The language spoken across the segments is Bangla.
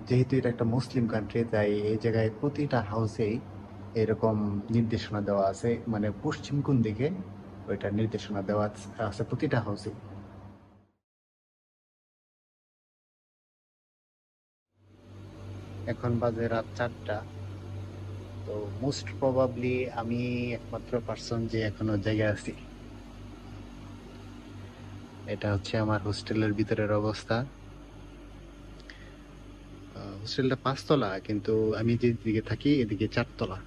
যেহেতু এটা একটা মুসলিম কান্ট্রি, তাই এই জায়গায় প্রতিটা হাউসেই এরকম নির্দেশনা দেওয়া আছে, মানে পশ্চিম কোণ দিকে ওইটা নির্দেশনা দেওয়া আছে প্রতিটা হাউসে। এখন বাজে রাত 4টা। তো মোস্ট প্রবাবলি আমি একমাত্র পার্সন যে এখনো জায়গায় আছি। এটা হচ্ছে আমার হোস্টেলের ভিতরের অবস্থা। হোস্টেলটা 5 তলা, কিন্তু আমি যেদিকে থাকি এদিকে 4 তলা।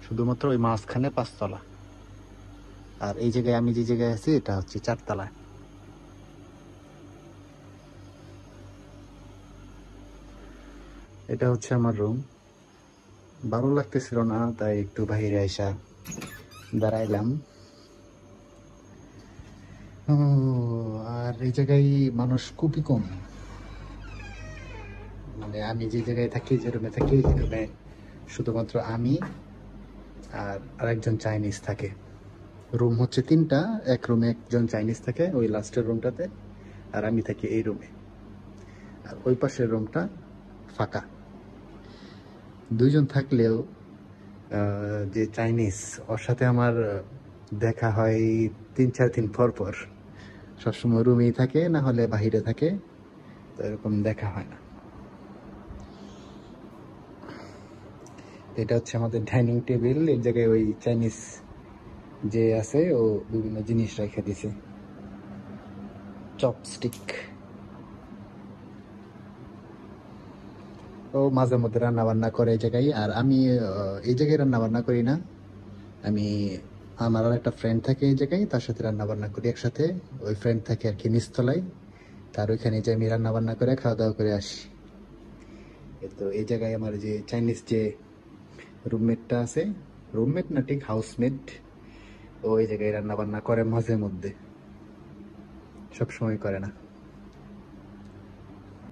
শুধুমাত্র ওই মাঝখানে 5 তলা। আর এই জায়গায় আমি যে জায়গায় আছি এটা হচ্ছে 4 তলায়। এটা হচ্ছে আমার রুম। ভালো লাগতেছিল না, তাই একটু বাইরে আইসা দাঁড়াইলাম। ও, আর এই জায়গায় মানুষ খুবই কম। মানে আমি যে জায়গায় থাকি, যে রুমে থাকি, এই রুমে শুধুমাত্র আমি আর আরেকজন চাইনিজ থাকে। রুম হচ্ছে 3টা, এক রুমে একজন চাইনিজ থাকে ওই লাস্টের রুমটাতে, আর আমি থাকি এই রুমে। আর ওই পাশের রুমটা ফাঁকা। দুইজন থাকলেও যে চাইনিজ, ওর সাথে আমার দেখা হয় 3-4 দিন পর পর। সবসময় রুমেই থাকে, না হলে বাহিরে থাকে, তো এরকম দেখা হয় না। এটা হচ্ছে আমাদের ডাইনিং টেবিল। এর জায়গায় ওই চাইনিজ যে আছে ও বিভিন্ন জিনিস রেখে দিছে, চপস্টিক। ও মাঝে মধ্যে রান্না বান্না করে এই জায়গায়, আর আমি এই জায়গায় রান্না বান্না করি না। আমি, আমার আর একটা ফ্রেন্ড থাকে এই জায়গায়, তার সাথে রান্না বান্না করি একসাথে। ওই ফ্রেন্ড থাকে আর কি নিচতলায়, তার ওইখানে যে আমি রান্না বান্না করে খাওয়া দাওয়া করে আসি। তো এই জায়গায় আমার যে চাইনিজ যে রুমমেটটা আছে, রুমমেট না ঠিক হাউসমেট, ও এই জায়গায় রান্না বান্না করে মাঝে মধ্যে, সব সময় করে না।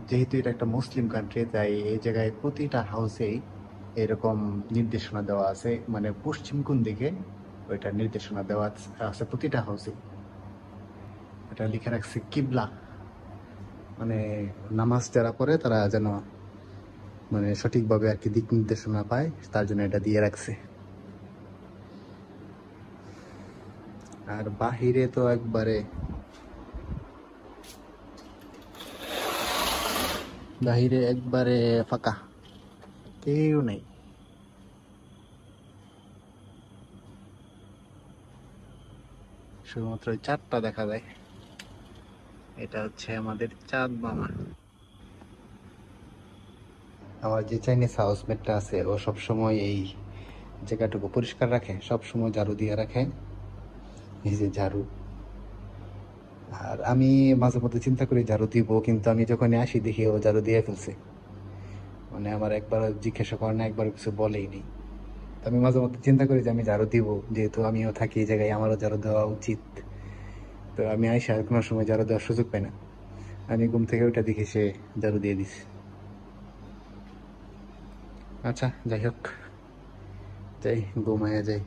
যেহেতু এটা একটা মুসলিম কান্ট্রি, তাই এই জায়গায় প্রতিটা হাউসেই এরকম নির্দেশনা দেওয়া আছে, মানে পশ্চিম কোণ দিকে ওইটা নির্দেশনা দেওয়া আছে প্রতিটা হাউসে। এটা লিখে রাখছে কিবলা, মানে নামাজ যারা পড়ে তারা যেন মানে সঠিকভাবে আর কি দিক নির্দেশনা পায়, তার জন্য এটা দিয়ে রাখছে। আর বাহিরে তো একবারে, বাহিরে একবারে ফাঁকা, কেউ নেই। শুধুমাত্র ওই চাঁদটা দেখা যায়। এটা হচ্ছে আমাদের চাঁদ মামা। আমার যে চাইনিজ হাউসমেটটা আছে, ও সবসময় এই জায়গাটুকু পরিষ্কার রাখে, সবসময় ঝাড়ু দিয়ে রাখে, এই যে ঝাড়ু। আর আমি মাঝে মধ্যে চিন্তা করি ঝাড়ু দিব, কিন্তু আমি যখন আসি দেখি ও ঝাড়ু দিয়ে ফেলছে। মানে আমার একবার জিজ্ঞাসা করে না, একবার কিছু বলেই নেই। তো আমি মাঝে মধ্যে চিন্তা করি যে আমি ঝাড়ু দিব, যেহেতু আমিও থাকি এই জায়গায়, আমারও ঝাড়ু দেওয়া উচিত। তো আমি আইসা আর কোনো সময় ঝাড়ু দেওয়ার সুযোগ পাই না। আমি ঘুম থেকে ওইটা দেখে সে ঝাড়ু দিয়ে দিস। আচ্ছা, যাই হোক, যাই ঘুমায় যাই।